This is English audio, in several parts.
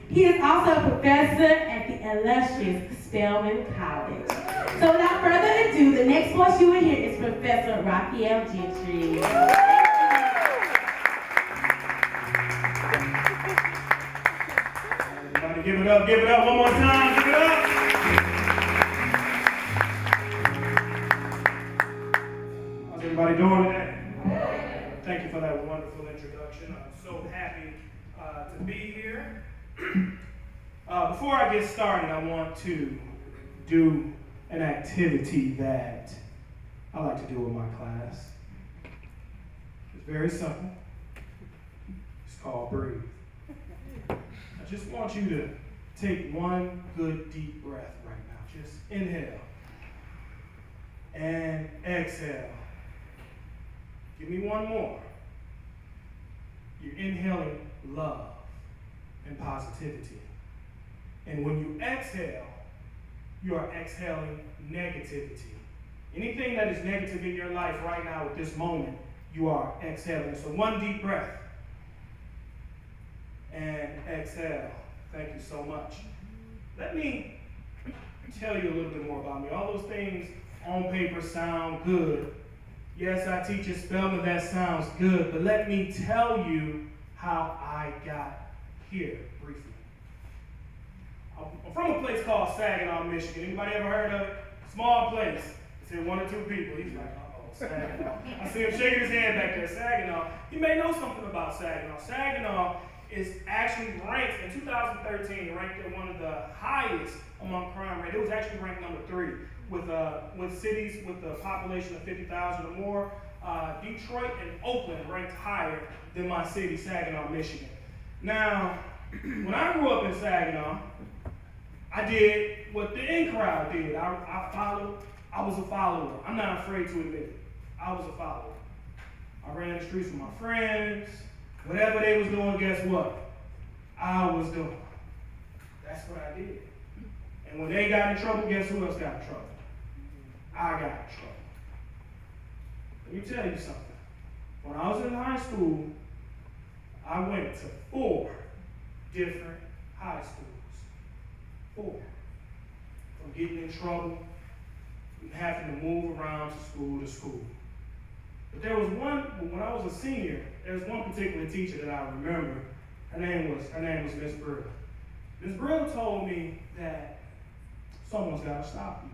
He is also a professor at the illustrious Spelman College. So without further ado, the next voice you will hear is Professor Raphael Gentry. Everybody give it up one more time, give it up. How's everybody doing today? Thank you for that wonderful introduction. I'm so happy to be here. Before I get started, I want to do an activity that I like to do with my class. It's very simple. It's called breathe. I just want you to take one good deep breath right now. Just inhale and exhale. Give me one more. You're inhaling love and positivity. And when you exhale, you are exhaling negativity. Anything that is negative in your life right now at this moment, you are exhaling. So one deep breath. And exhale. Thank you so much. Let me tell you a little bit more about me. All those things on paper sound good. Yes, I teach at Spelman, that sounds good, but let me tell you how I got here briefly. I'm from a place called Saginaw, Michigan. Anybody ever heard of it? Small place. I said one or two people. He's like, uh-oh, Saginaw. I see him shaking his head back there. Saginaw. You may know something about Saginaw. Saginaw is actually ranked in 2013, ranked at one of the highest among crime rate. It was actually ranked number 3 with cities with a population of 50,000 or more. Detroit and Oakland ranked higher than my city, Saginaw, Michigan. Now, when I grew up in Saginaw, I did what the in-crowd did. I followed. I was a follower. I'm not afraid to admit it. I was a follower. I ran the streets with my friends. Whatever they was doing, guess what? I was doing. That's what I did. And when they got in trouble, guess who else got in trouble? I got in trouble. Let me tell you something. When I was in high school, I went to 4 different high schools. 4. From getting in trouble and having to move around to school. But there was one, when I was a senior, there was one particular teacher that I remember. Her name was Miss Brill. Miss Brill told me that someone's got to stop you.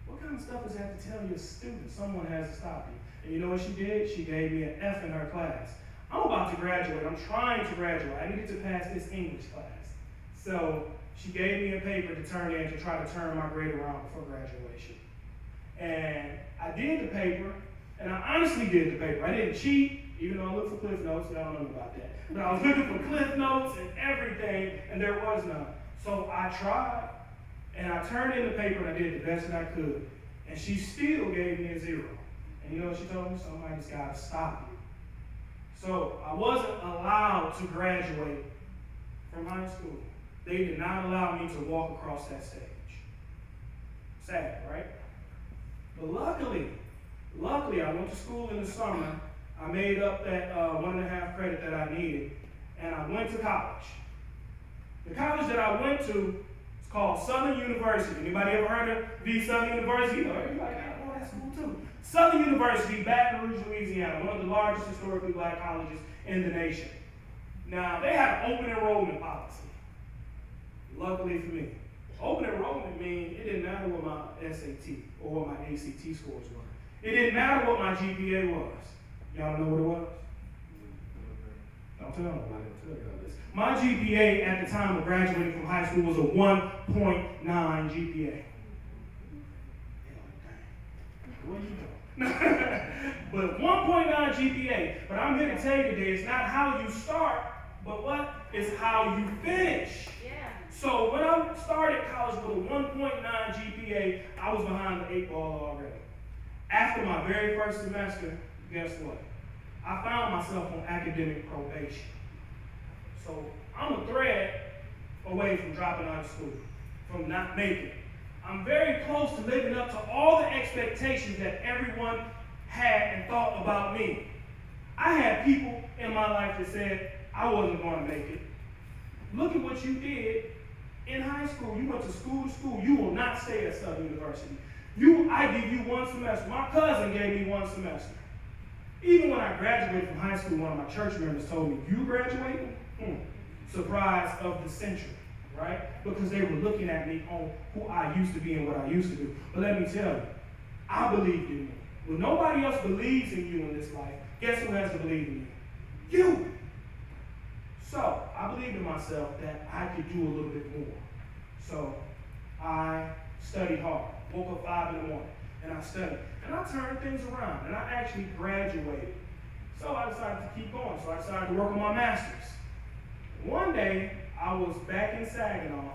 What kind of stuff is that to tell your student? Someone has to stop you. And you know what she did? She gave me an F in her class. I'm about to graduate. I'm trying to graduate. I needed to pass this English class. So she gave me a paper to turn in to try to turn my grade around before graduation. And I did the paper, and I honestly did the paper. I didn't cheat, even though I looked for Cliff Notes. Y'all don't know about that. But I was looking for Cliff Notes and everything, and there was none. So I tried, and I turned in the paper, and I did the best that I could. And she still gave me a 0. And you know what she told me? Somebody's got to stop you. So I wasn't allowed to graduate from high school. They did not allow me to walk across that stage. Sad, right? But luckily, I went to school in the summer. I made up that 1.5 credit that I needed, and I went to college. The college that I went to is called Southern University. Anybody ever heard of the Southern University? Oh, everybody got to know that school too. Southern University, Baton Rouge, Louisiana, one of the largest historically black colleges in the nation. Now, they had an open enrollment policy. Luckily for me. Open enrollment means it didn't matter what my SAT or what my ACT scores were. It didn't matter what my GPA was. Y'all know what it was? Don't tell nobody. I'll tell y'all this. My GPA at the time of graduating from high school was a 1.9 GPA. What are you doing? But 1.9 GPA. But I'm here to tell you today, it's not how you start, but what? It's how you finish. So when I started college with a 1.9 GPA, I was behind the 8 ball already. After my very first semester, guess what? I found myself on academic probation. So I'm a thread away from dropping out of school, from not making it. I'm very close to living up to all the expectations that everyone had and thought about me. I had people in my life that said I wasn't going to make it. Look at what you did in high school. You went to school. You will not stay at Southern University. I give you one semester. My cousin gave me one semester. Even when I graduated from high school, one of my church members told me, "You graduating?" Surprise of the century, right? Because they were looking at me on who I used to be and what I used to do. But let me tell you, I believed in you. When nobody else believes in you in this life, guess who has to believe in you? You. So I believed in myself that I could do a little bit more. So I studied hard. Woke up 5 in the morning and I studied. And I turned things around and I actually graduated. So I decided to keep going. So I decided to work on my master's. One day, I was back in Saginaw,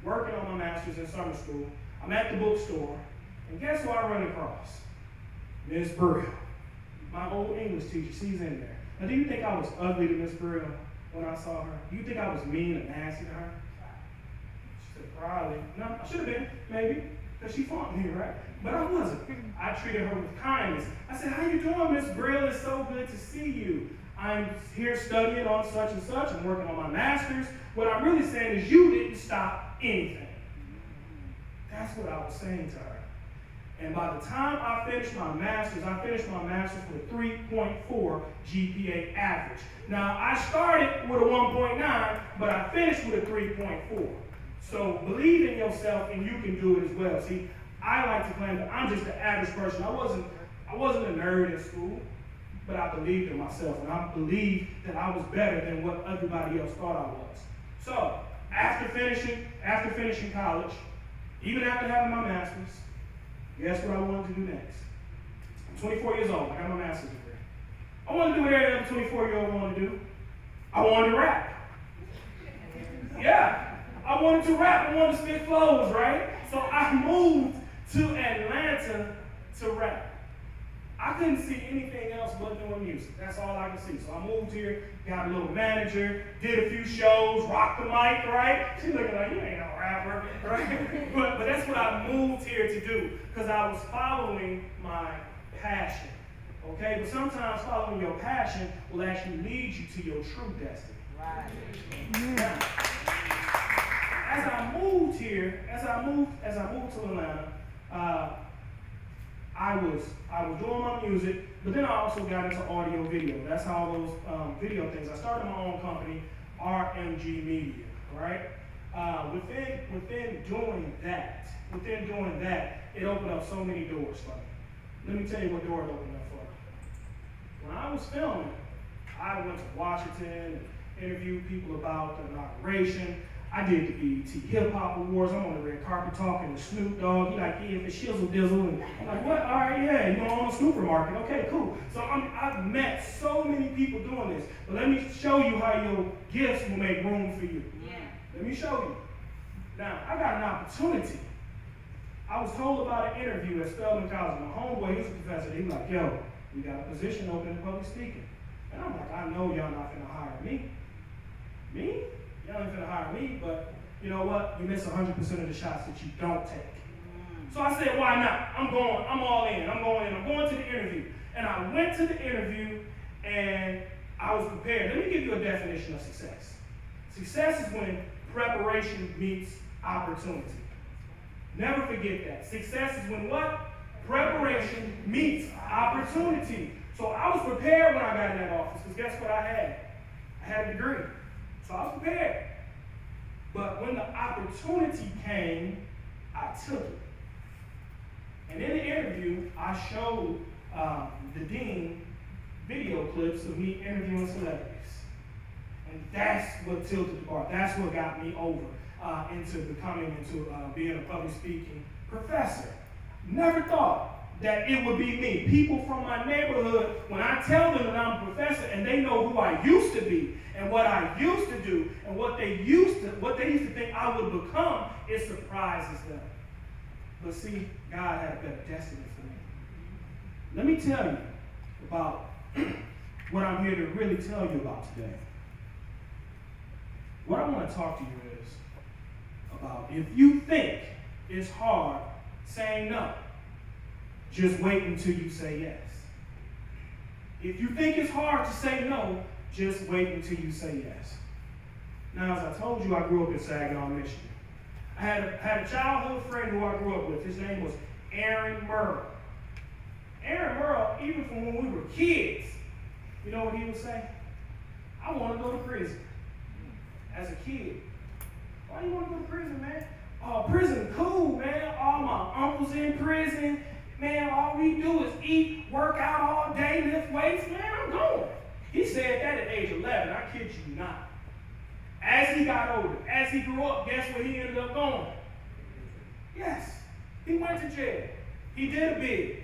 working on my master's in summer school. I'm at the bookstore, and guess who I run across? Miss Burrell, my old English teacher. She's in there. Now, do you think I was ugly to Miss Burrell when I saw her? Do you think I was mean and nasty to her? She said, probably. No, I should have been, maybe, because she fought me, right? But I wasn't. I treated her with kindness. I said, "How you doing, Miss Burrell? It's so good to see you. I'm here studying on such and such. I'm working on my master's. What I'm really saying is you didn't stop anything." That's what I was saying to her. And by the time I finished my master's with a 3.4 GPA average. Now, I started with a 1.9, but I finished with a 3.4. So believe in yourself and you can do it as well. See, I like to claim that I'm just the average person. I wasn't a nerd in school. But I believed in myself, and I believed that I was better than what everybody else thought I was. So, after finishing college, even after having my master's, guess what I wanted to do next? I'm 24 years old. I got my master's degree. I wanted to do what every other 24-year-old wanted to do. I wanted to rap. Yeah, I wanted to rap. I wanted to spit flows, right? So I moved to Atlanta to rap. I couldn't see anything else but doing music. That's all I could see. So I moved here, got a little manager, did a few shows, rocked the mic, right? She's looking like, "You ain't no rapper," right? but that's what I moved here to do, because I was following my passion, okay? But sometimes following your passion will actually lead you to your true destiny. Right. Now, as I moved to Atlanta, I was doing my music, but then I also got into audio video. That's how those video things. I started my own company, RMG Media, right? Within doing that, it opened up so many doors for me. Let me tell you what door it opened up for me. When I was filming, I went to Washington and interviewed people about the inauguration. I did the BET Hip Hop Awards. I'm on the red carpet talking to Snoop Dogg. He like, "Yeah, if it's shizzle dizzle." And I'm like, "What? All right, yeah, you know, on the Snooper market. Okay, cool." So I've met so many people doing this. But let me show you how your gifts will make room for you. Yeah. Let me show you. Now, I got an opportunity. I was told about an interview at Spelman College. My homeboy, he was a professor. He was like, "Yo, we got a position open in public speaking." And I'm like, "I know y'all not finna hire me." Me? Y'all ain't finna hire me, but you know what? You miss 100% of the shots that you don't take. So I said, why not? I'm all in. I'm going to the interview. And I went to the interview and I was prepared. Let me give you a definition of success. Success is when preparation meets opportunity. Never forget that. Success is when what? Preparation meets opportunity. So I was prepared when I got in that office, because guess what I had? I had a degree. So I was prepared. But when the opportunity came, I took it. And in the interview, I showed the dean video clips of me interviewing celebrities. And that's what tilted the bar. That's what got me over into being a public speaking professor. Never thought that it would be me. People from my neighborhood, when I tell them that I'm a professor and they know who I used to be and what I used to do and what they used to think I would become, it surprises them. But see, God had a better destiny for me. Let me tell you about what I'm here to really tell you about today. What I want to talk to you is about, if you think it's hard saying no, just wait until you say yes. If you think it's hard to say no, just wait until you say yes. Now, as I told you, I grew up in Saginaw, Michigan. I had a childhood friend who I grew up with. His name was Aaron Merle. Aaron Merle, even from when we were kids, you know what he would say? I want to go to prison. As a kid. Why do you want to go to prison, man? Oh, prison cool, man. All my uncles in prison. Man, all we do is eat, work out all day, lift weights. Man, I'm going. He said that at age 11. I kid you not. As he got older, as he grew up, guess where he ended up going? Yes, he went to jail. He did a bid.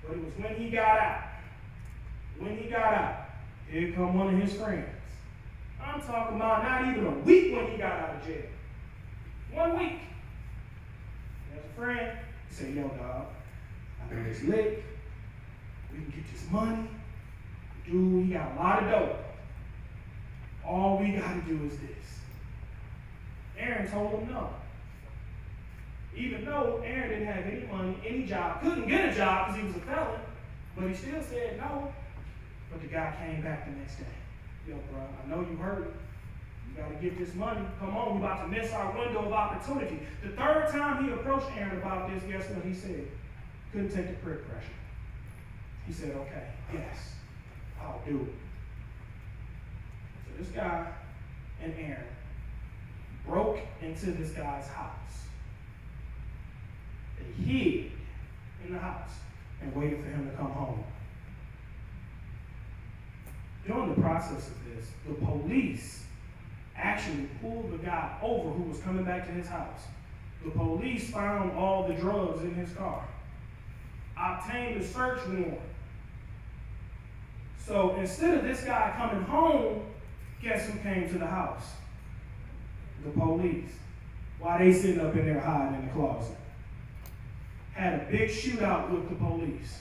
But it was when he got out. When he got out, here come one of his friends. I'm talking about not even a week when he got out of jail. 1 week. There's a friend. He said, yo, dog, I know this lick. We can get this money. Dude, he got a lot of dope. All we got to do is this. Aaron told him no. Even though Aaron didn't have any money, any job, couldn't get a job because he was a felon, but he still said no. But the guy came back the next day. Yo, bro, I know you heard it. You got to get this money. Come on, we're about to miss our window of opportunity. The third time he approached Aaron about this, guess what he said? Couldn't take the peer pressure. He said, okay, yes, I'll do it. So this guy and Aaron broke into this guy's house. They hid in the house and waited for him to come home. During the process of this, the police actually pulled the guy over who was coming back to his house. The police found all the drugs in his car, obtained a search warrant. So instead of this guy coming home, guess who came to the house? The police. While they sitting up in there hiding in the closet. Had a big shootout with the police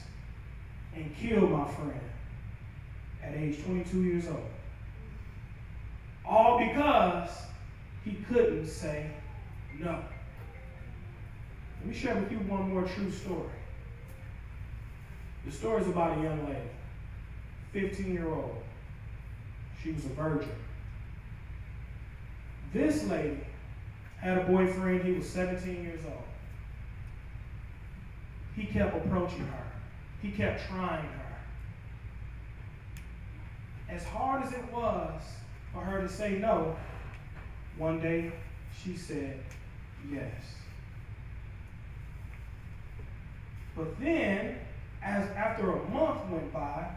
and killed my friend at age 22 years old. All because he couldn't say no. Let me share with you one more true story. The story is about a young lady, 15-year-old. She was a virgin. This lady had a boyfriend. He was 17 years old. He kept approaching her. He kept trying her. As hard as it was for her to say no, one day she said yes. But then, after a month went by,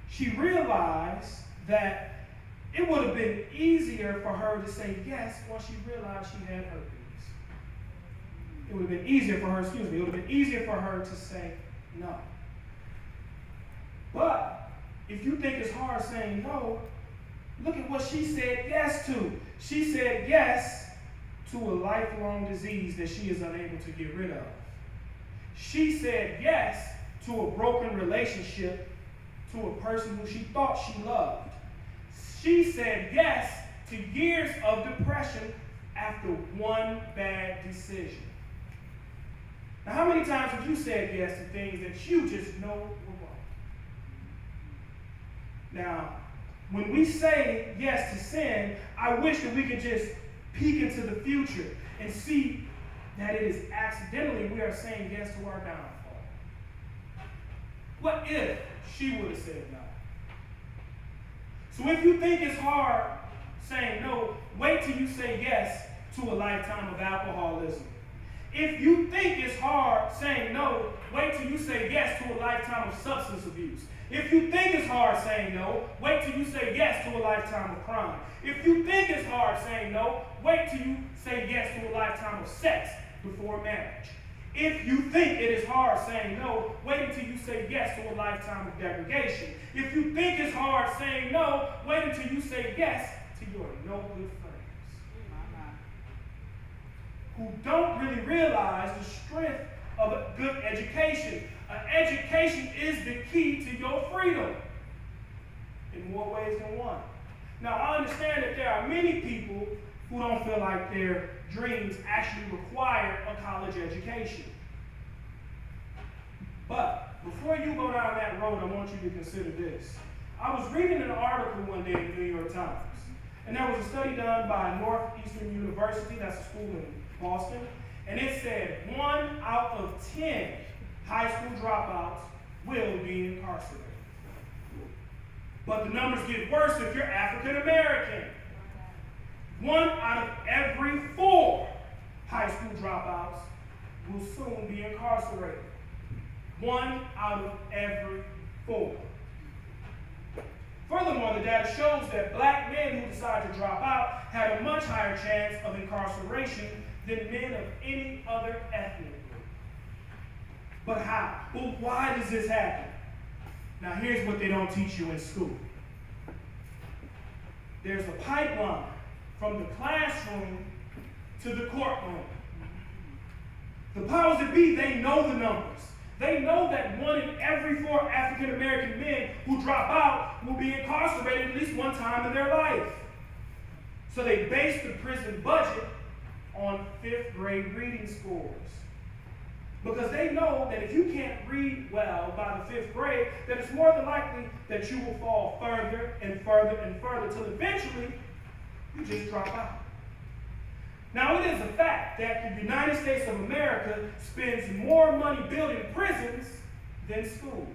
she realized that it would have been easier for her to say yes once she realized she had herpes. It would have been easier for her, it would have been easier for her to say no. But if you think it's hard saying no, look at what she said yes to. She said yes to a lifelong disease that she is unable to get rid of. She said yes to a broken relationship to a person who she thought she loved. She said yes to years of depression after one bad decision. Now, how many times have you said yes to things that you just know were wrong? Now, when we say yes to sin, I wish that we could just peek into the future and see that it is accidentally we are saying yes to our downfall. What if she would have said no? So if you think it's hard saying no, wait till you say yes to a lifetime of alcoholism. If you think it's hard saying no, wait till you say yes to a lifetime of substance abuse. If you think it's hard saying no, wait till you say yes to a lifetime of crime. If you think it's hard saying no, wait till you say yes to a lifetime of sex before marriage. If you think it is hard saying no, wait until you say yes to a lifetime of degradation. If you think it's hard saying no, wait until you say yes to your no good friends. Who don't really realize the strength of a good education. Education is the key to your freedom in more ways than one. Now, I understand that there are many people who don't feel like their dreams actually require a college education. But before you go down that road, I want you to consider this. I was reading an article one day in the New York Times, And there was a study done by Northeastern University, that's a school in Boston, and it said 1 out of 10 high school dropouts will be incarcerated. But the numbers get worse if you're African American. 1 out of every 4 high school dropouts will soon be incarcerated. 1 out of every 4. Furthermore, the data shows that black men who decide to drop out had a much higher chance of incarceration than men of any other ethnic group. But how? Well, why does this happen? Now, here's what they don't teach you in school. There's a pipeline from the classroom to the courtroom. The powers that be, they know the numbers. They know that 1 in every 4 African American men who drop out will be incarcerated at least one time in their life. So they base the prison budget on 5th grade reading scores. Because they know that if you can't read well by the 5th grade, then it's more than likely that you will fall further and further and further till eventually you just drop out. Now, it is a fact that the United States of America spends more money building prisons than schools.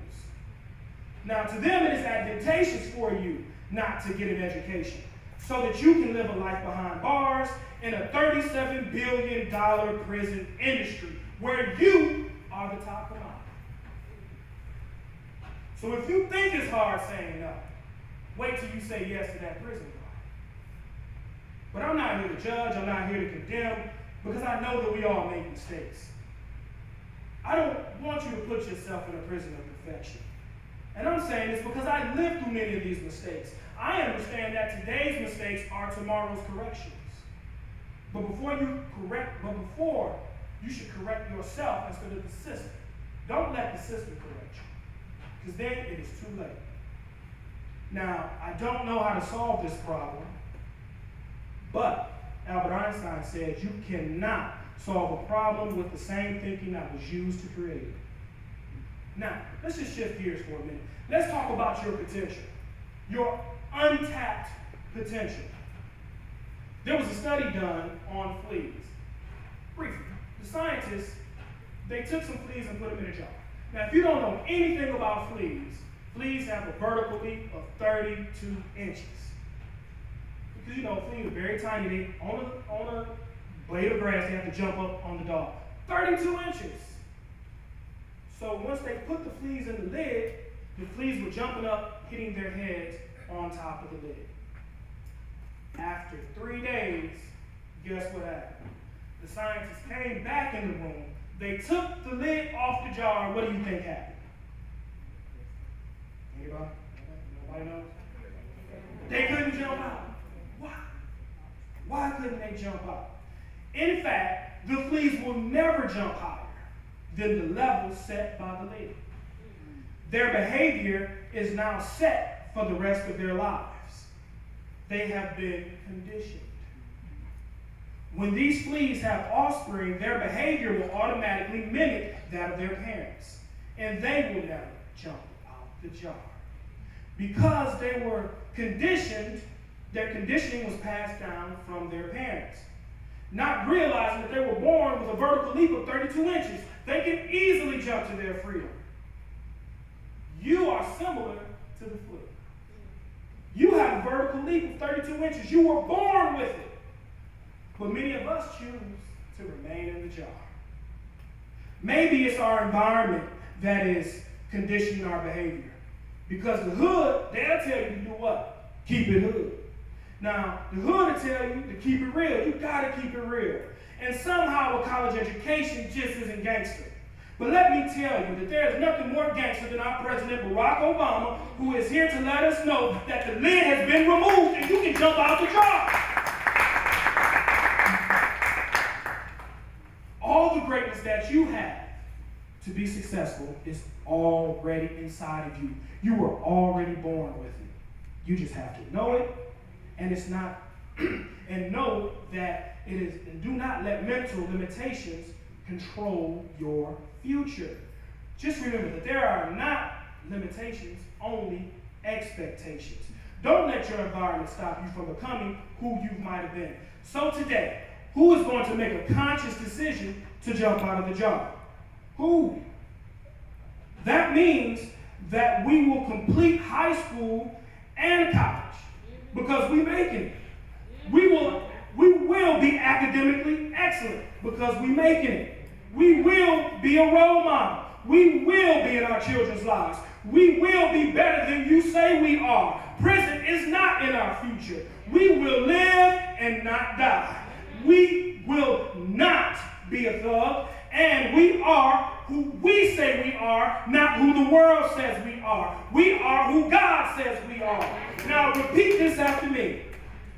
Now, to them, it is advantageous for you not to get an education so that you can live a life behind bars in a $37 billion prison industry where you are the top commodity. So if you think it's hard saying no, wait till you say yes to that prison guard. But I'm not here to judge, I'm not here to condemn, because I know that we all make mistakes. I don't want you to put yourself in a prison of perfection. And I'm saying this because I lived through many of these mistakes. I understand that today's mistakes are tomorrow's corrections. But before you should correct yourself instead of the system. Don't let the system correct you, because then it is too late. Now, I don't know how to solve this problem, but Albert Einstein said you cannot solve a problem with the same thinking that was used to create it. Now, let's just shift gears for a minute. Let's talk about your potential, your untapped potential. There was a study done on fleas. Briefly, the scientists, they took some fleas and put them in a jar. Now, if you don't know anything about fleas, fleas have a vertical leap of 32 inches. Because, you know, fleas are very tiny. They, on a blade of grass, they have to jump up on the dog. 32 inches. So once they put the fleas in the lid, the fleas were jumping up, hitting their heads on top of the lid. After 3 days, guess what happened? The scientists came back in the room. They took the lid off the jar. What do you think happened? Anybody? Nobody knows? They couldn't jump out. Why? Why couldn't they jump out? In fact, the fleas will never jump higher than the level set by the lid. Their behavior is now set for the rest of their lives. They have been conditioned. When these fleas have offspring, their behavior will automatically mimic that of their parents, and they will never jump out the jar. Because they were conditioned, their conditioning was passed down from their parents. Not realizing that they were born with a vertical leap of 32 inches, they can easily jump to their freedom. You are similar to the flea. You have a vertical leap of 32 inches. You were born with it. But many of us choose to remain in the jar. Maybe it's our environment that is conditioning our behavior. Because the hood, they'll tell you to do what? Keep it hood. Now, the hood will tell you to keep it real. You gotta keep it real. And somehow a college education just isn't gangster. But let me tell you that there is nothing more gangster than our President Barack Obama, who is here to let us know that the lid has been removed and you can jump out the jar. All the greatness that you have to be successful is already inside of you. You were already born with it. You just have to know it, and it's not, and know that it is, and do not let mental limitations control your future. Just remember that there are not limitations, only expectations. Don't let your environment stop you from becoming who you might have been. So today, who is going to make a conscious decision to jump out of the job? Who? That means that we will complete high school and college because we're making it. We will be academically excellent because we're making it. We will be a role model. We will be in our children's lives. We will be better than you say we are. Prison is not in our future. We will live and not die. We will not be a thug, and we are who we say we are, not who the world says we are. We are who God says we are. Now repeat this after me.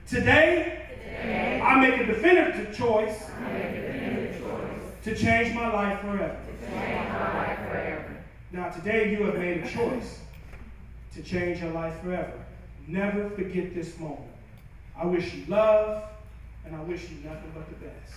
Today, I make a definitive choice to change my life forever. Now today you have made a choice to change your life forever. Never forget this moment. I wish you love, and I wish you nothing but the best.